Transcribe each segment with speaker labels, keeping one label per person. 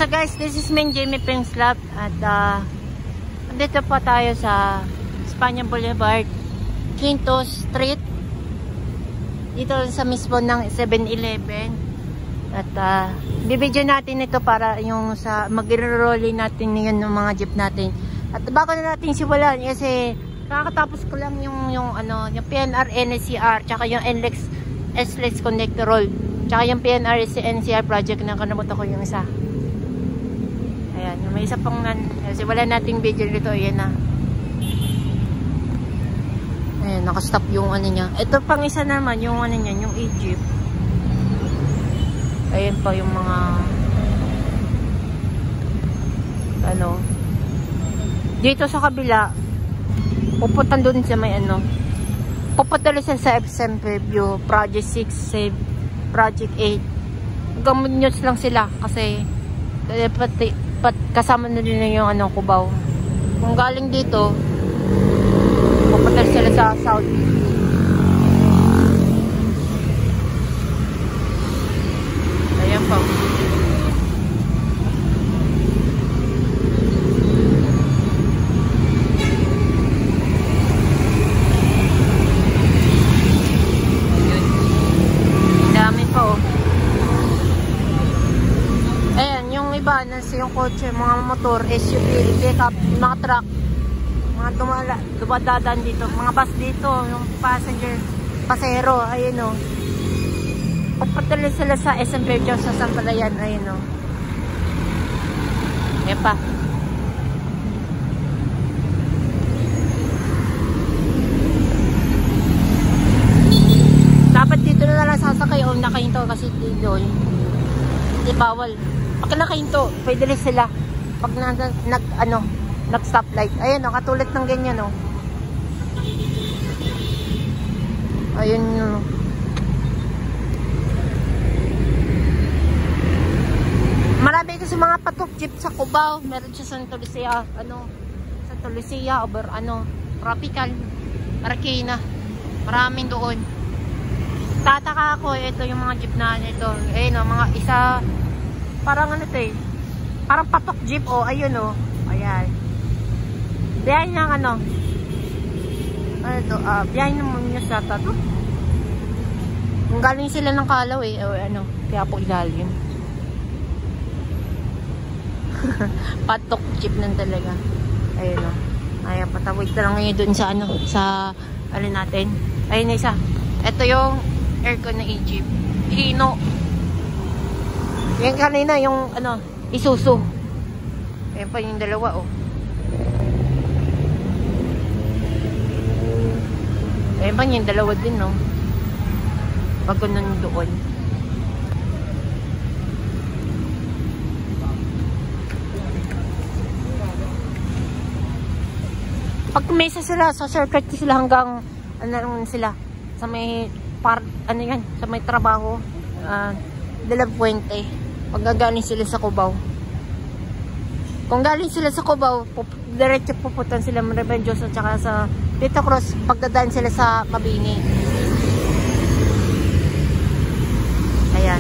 Speaker 1: So guys, this is Main Jamie Pringslap at dito pa tayo sa Espanya Boulevard, Quinto Street. Dito sa mismo ng 7-Eleven. At bibidyo natin ito para yung sa mag-rolling natin ngayon ng mga jeep natin. At bago na natin simulan kasi nakakatapos ko lang yung PNR NCR tsaka yung NLEX S-Lex Connector Roll. Tsaka yung PNR NCR project na kanamutan ko yung isa. Ayan, may isa pang kasi wala nating video dito. Ayan na. Ayan, nakastop yung niya. Ito pang isa naman, yung niya, yung Egypt. Ayan pa yung mga dito sa kabila pupuntan doon sa may pupunta sila sa FM Preview, Project 6, Save, Project 8. Hanggang news lang sila kasi kasama na din yung Cubao. Kung galing dito pupunta sila sa South. Ayan po. Yung kotse, mga motor, SUV, pickup, mga truck, mga dumadadaan dito, mga bus dito, yung pasahero, ayun o. Pagpatala sila sa SM Virgin sa Sampalayan, ayun o. Ayan pa. Dapat dito na lang sasakay o nakahinto kasi dito, hindi bawal. Pag nakahinto, pwede rin sila pag nag-stoplight. Ayan o, katulad ng ganyan o. Ayun o. Marami kasi mga patok jeep sa Cubao. Meron siya sa Santa Lucia, Santa Lucia, over Tropical, Marikina. Maraming doon. Tataka ako, ito yung mga jeep na ito. Ayun o, mga isa. Parang parang patok jeep o, ayun o. Ayan. Biyahin ng biyahin ng mga sa to. Kung galing sila ng Kalaw kaya po ilalim. Patok jeep nan talaga. Ayun o. Ayan, patawid na lang ngayon dun sa natin. Ayun na isa. Ito yung aircon na Egypt. Hino. Yan kanina yung Isuzu. Ayan pa yung dalawa Ayan pa yung dalawa din bago nun doon. Pag mesa sila sa circuit sila hanggang sila sa may sa may trabaho de la Puente. Pag gagaling sila sa Cubao. Kung galing sila sa Cubao, diretso pupuntan sila Revenjoso at saka sa Tito Cruz, pagdadaan sila sa Mabini. Ayan.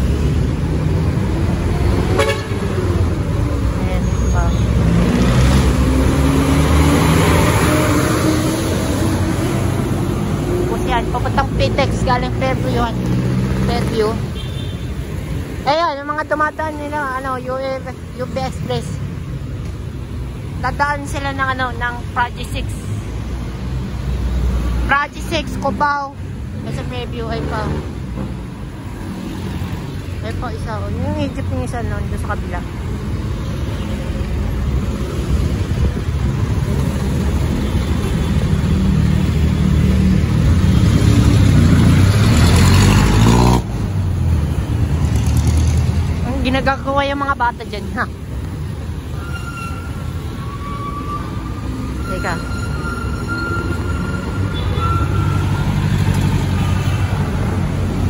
Speaker 1: Ayan. Tapos yan, papuntang Pitex, galing Fairview yun. Fairview. Ayan, yung mga tumataan nila, UP Express. Dadaan sila ng Project 6. Project 6, Cubao. Nasa preview, ay pa. Ay pa, isa. Yung Egypt yung isa doon sa kabila. Ginagagawa yung mga bata dyan, ha? Teka.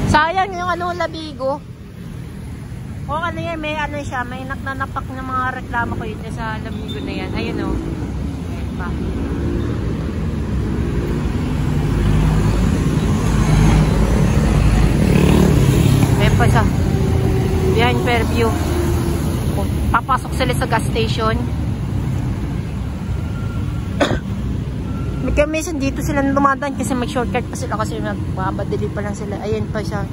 Speaker 1: Sayang yung Labigo. O yan, may siya, may napak na mga reklamo ko yun sa Labigo na yan. Ayun o. Ayan pa. Ayan pa siya. Behind Fairview. Papasok sila sa gas station. Kaya minsan dito sila dumadaan kasi mag-shortcut pa sila kasi magbabadali pa lang sila. Ayan pa siya.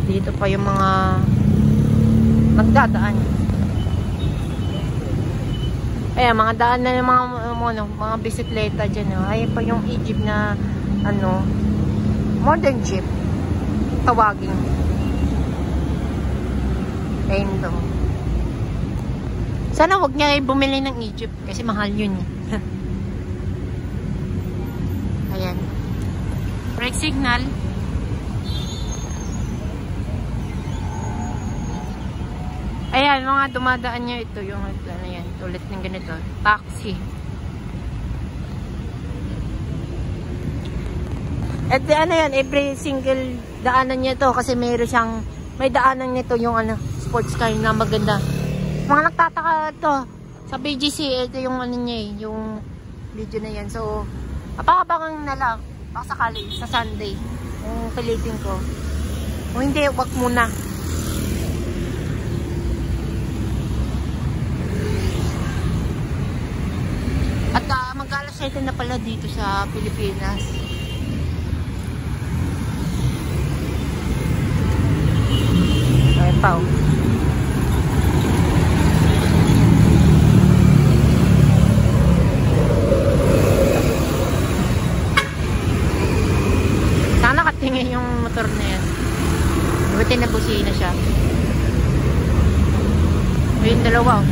Speaker 1: Dito pa yung mga nagdadaan. Ayan, mga daan na yung mga bisikleta dyan. Ayan pa yung Egypt na modern jeep. Tawagin. Ayan daw. Sana wag niya bumili ng Egypt kasi mahal yun. Ayan. Brake signal. Ayan, mga dumadaan niya ito. Yung ano yan, tulad ng ganito. Taxi. At ano yan, every single daanan niya to kasi may daanan nito yung sports car na maganda. Mga nagtataka to sa BGC, ito yung niya yung video na yan. So, abangan na lang baka sakali sa Sunday kung pilitin ko. O hindi, wag muna. At mag-alas 7 na pala dito sa Pilipinas. Ayan pa oh. Tingin yung motor na yan. Buti na busina siya. Yung dalawa oh.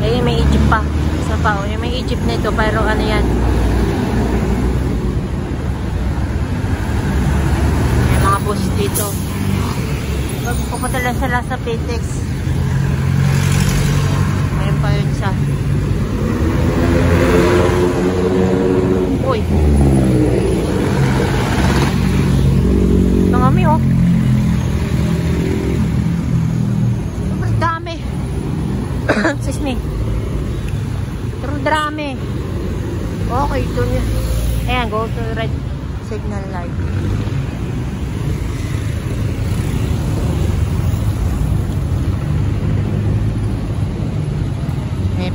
Speaker 1: Ayun, may Egypt pa. Isa pa oh. Yung may Egypt na ito. Pero ano yan. May mga bus dito. Pupunta lang sila sa Pitex. Ayan pa yun siya. Uy. Nangami oh. Sobrang dami. Excuse me. Pero drami. Okay, doon yun. Ayan, go to red signal light.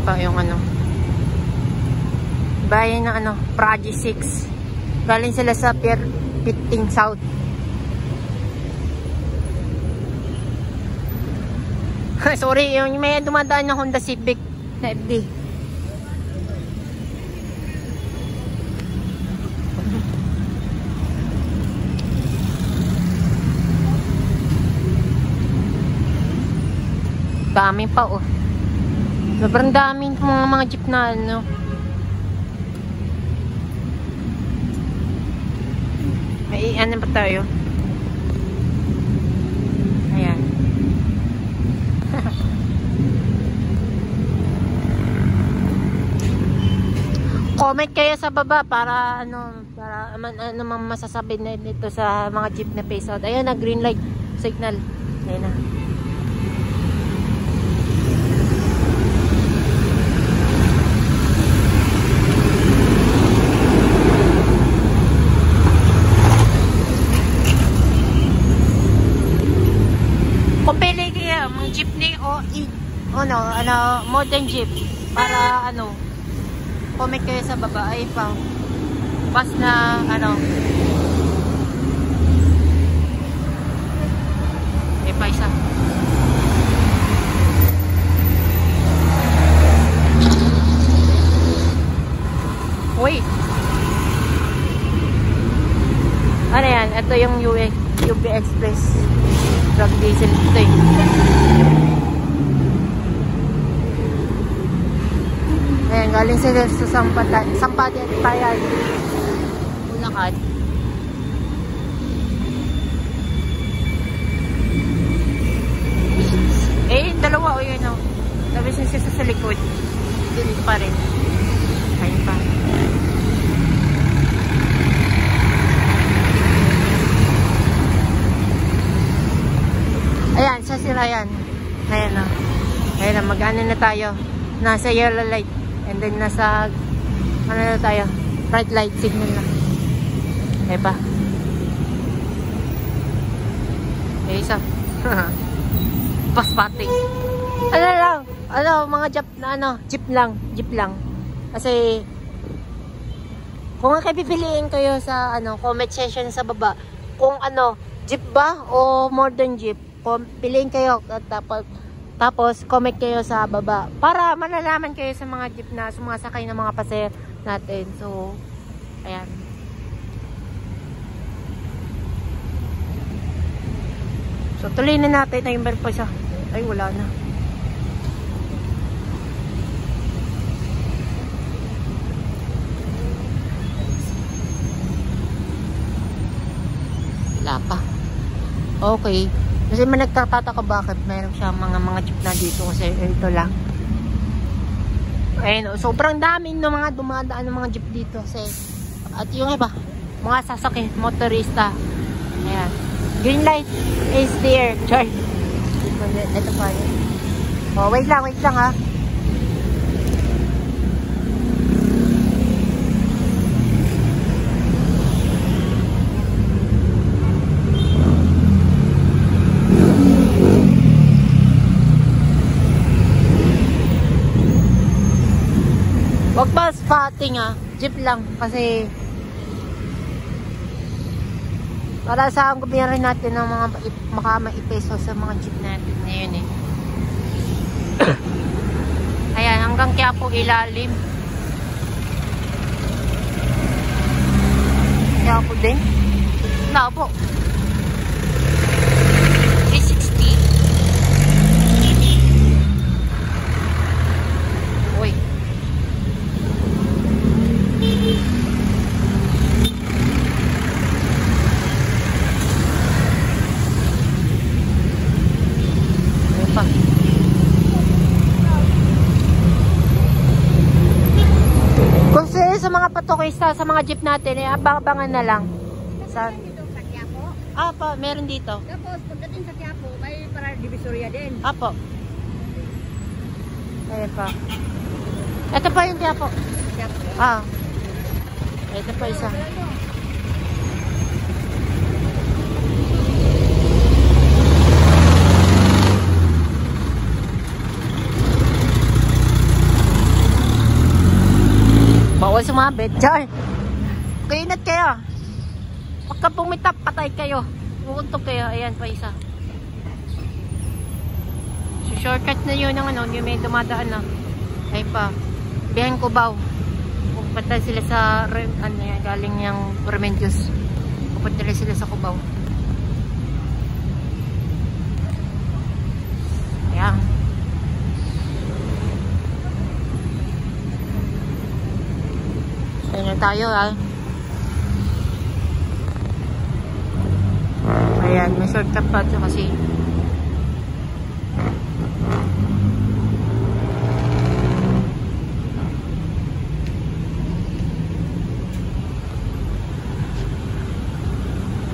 Speaker 1: Pa yung bayan ng Praji 6. Galing sila sa Pier 15 South. Sorry, yung may dumadaan na Honda Civic na FD. Dami pa oh. Sobrang daming mga jeep na may ano pa tayo. Ayan. Comment kayo sa baba para masasabi na dito sa mga jeep na face out. Ayan na, green light signal. Ayan na. Jeepney o modern jeep para comment kayo sa baba. Ay pa pas na ay pa isa. Wait, ano yan? Ito yung UP Express truck diesel ito eh. Ayan, galing sila sa Sampati at Tayan, Bulacan. Eh, dalawa o yun o. Tapos yung siya sa likod. Dito pa rin. Ayan pa. Ayan, sa sila yan. Ayan o. Ayan o, mag-ano na tayo. Nasa yellow light. And then nasa Ano na tayo? Red light signal na. Okay pa. Okay, isa. Paspating. Ano lang? Ano, mga jeep lang. Kasi, kung kayo pipiliin kayo sa, comment section sa baba, kung jeep ba o modern jeep, piliin kayo at tapos comment kayo sa baba para malalaman kayo sa mga jeep na sumasakay ng mga pasahero natin. So, ayan. So, tuloy na natin. Ayun pa siya. Ay, wala na. Wala pa. Okay. Kasi may nagtataka bakit meron siya mga jeep na dito kasi ito lang. Ayun, sobrang daming ng mga dumadaan ng mga jeep dito kasi at yung iba, mga sasakyan, motorista. Ayan. Green light is there. Char. Ito pa yun. Oh, wait lang ha. Wag pa spotting jeep lang kasi para sa gobyerno natin ng mga makamaipeso sa mga jeep natin ngayon Ayan, hanggang Quiapo ilalim. Quiapo din. Wala po. 360. Uy. Kung sa mga patukista sa mga jeep natin abang-abangan na lang. Sa Apo, meron dito.
Speaker 2: Tapos pagdating sa Quiapo, may para Divisoria din.
Speaker 1: Apo. Ayan pa. Ito pa yung Quiapo. Ito pa isa. Bawal sumabit. Diyan. Kainat kayo. Pagka pumitap, patay kayo. Uuntog kayo. Ayan pa isa. So, shortcut na yun ng yung may dumadaan na. Ay pa. Behind Cubao. Pupunta sila sa galing yung Remedios. Pupunta sila sa Cubao. Ayan. Ayan na tayo Ayan, may shortcut pa ito kasi.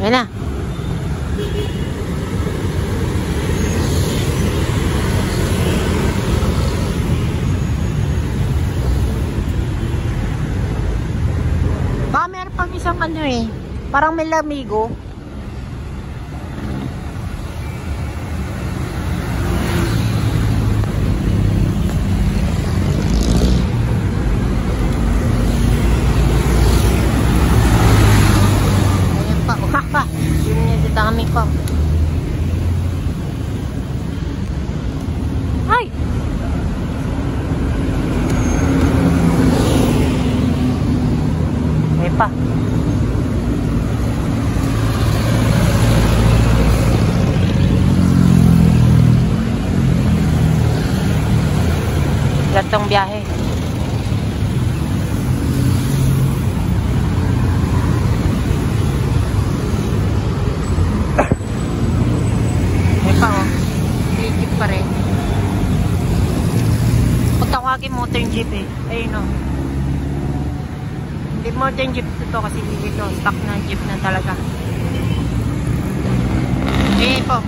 Speaker 1: Ayan na. Baka meron pang isang parang may lamigo. Dami pa. Ay! May pa. Latong biyahe. Pa rin. Pagtawagin modern jeep ayun hindi modern jeep ito kasi dito stock na jeep na talaga. Po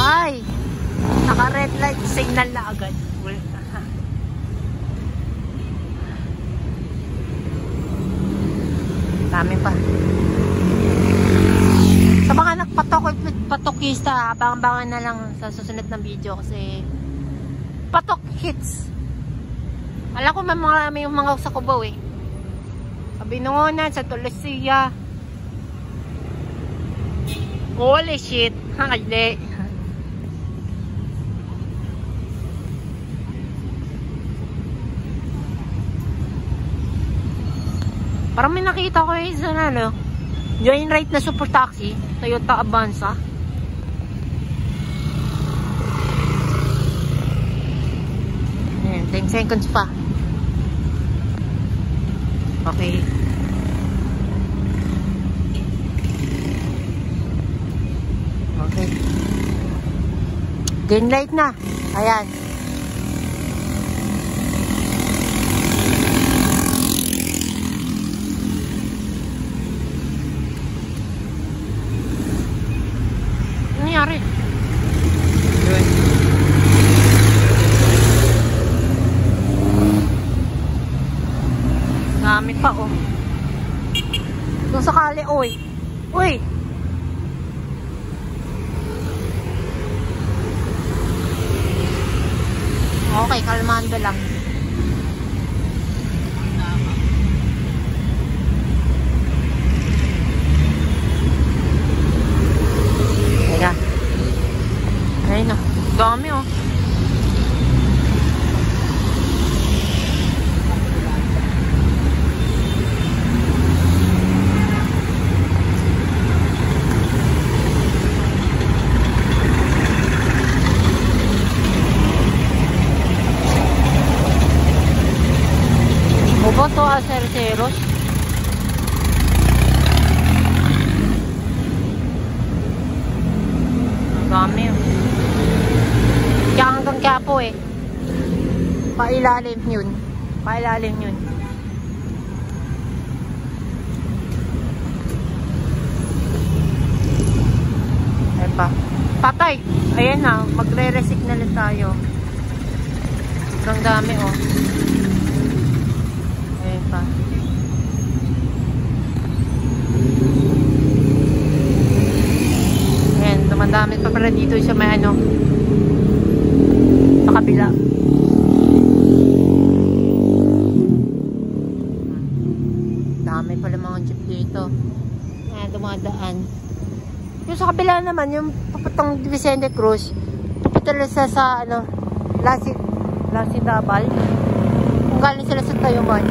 Speaker 1: Ay! Naka-red light signal na agad. Dami pa. Sa mga nagpatok-patokista, abang-abangan na lang sa susunod na video kasi patok hits. Alam ko may mga sa Cubao eh. Sa Binungonan, sa Tolosilla. Holy shit. Hindi. Parang may nakita ko yung isa na Joyride na super taxi, Toyota Avanza. Ayan, 10 seconds pa. Okay. Okay. Green light na. Ayan. Nangyari? Yun. Gamit pa oh. Kung sakali, oy. Uy! Okay, kalmando lang. Ayan. Ayun na. Dami oh. Boto a Cerceros. Ang dami oh. Kaya hanggang Quiapo eh. Pailalim yun. Pailalim yun. Ayan pa. Patay! Ayan na. Magre-resignal tayo. Ang dami oh. Pa. Ayan, dumadami pa para dito sa may ano sa kabila. Dami pala mga jeep dito. Ayan, dumadaan. Yung sa kabila naman, yung papatong Vicente Cruz, papunta sa ano, Lasidabal. Kung galing sila sa Tayuman.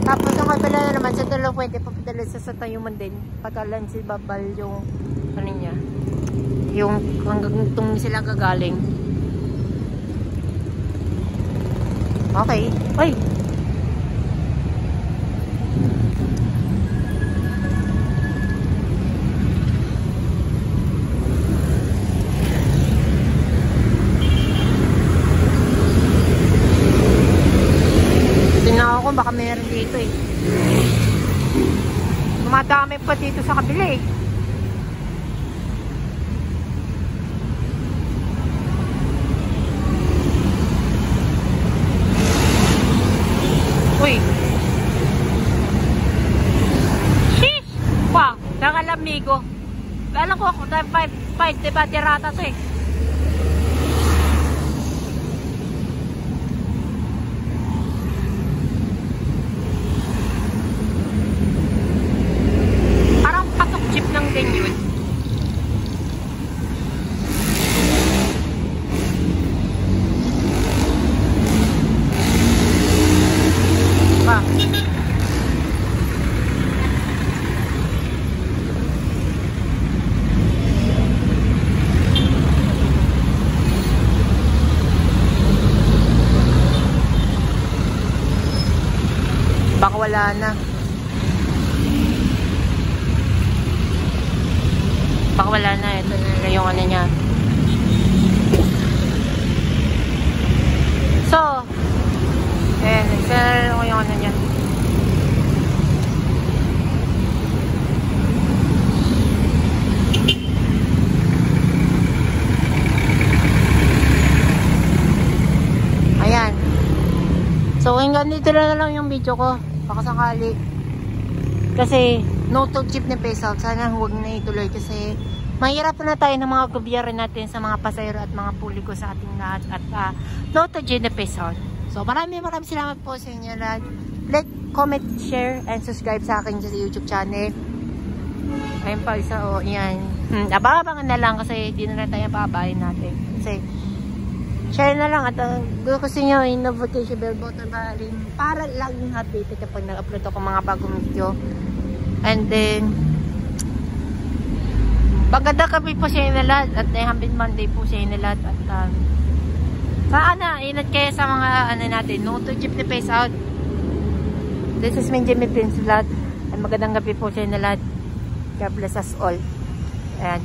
Speaker 1: Tapos ang kabila na naman sa Dalawang Puente, papadala sa Tayuman din. Pagkalan si Babal yung ano niya. Yung hanggang itong sila gagaling. Okay. Uy! Baka meron dito eh. Dumadami pa dito sa kabila eh. Uy. Sheesh! Wow, nakalamigo. Alam ko ako, 5 diba tirata to eh. Baka wala na. Baka wala na. Ito na yung ano niya. So, isa na yung ano niya. hanggang dito na lang yung video ko. Baka sakali. Kasi, no to jeep ni Peace Out. Sana huwag na ituloy kasi mahirap na tayo ng mga gobyerno natin sa mga pasahero at mga publiko sa ating lahat. At no to jeep ni Peace Out. So, maraming salamat po sa inyo lahat. Like, comment, share, and subscribe sa akin sa YouTube channel. Ayun pa isa, o, yan. Abangan na lang kasi di na tayo pabayin natin. Kasi, share na lang at gusto nyo yung notification bell button para laging updated kapag nag-upload ako mga bagong video. And then, paganda kami po sa inyo na lahat at Happy Monday po sa inyo na lahat. At sana, ingat kayo sa mga ano natin, no to jeep ni Peace Out. This is me, Jimmy Prince Lahat. Magandang gabi po sa inyo na lahat. God bless us all. And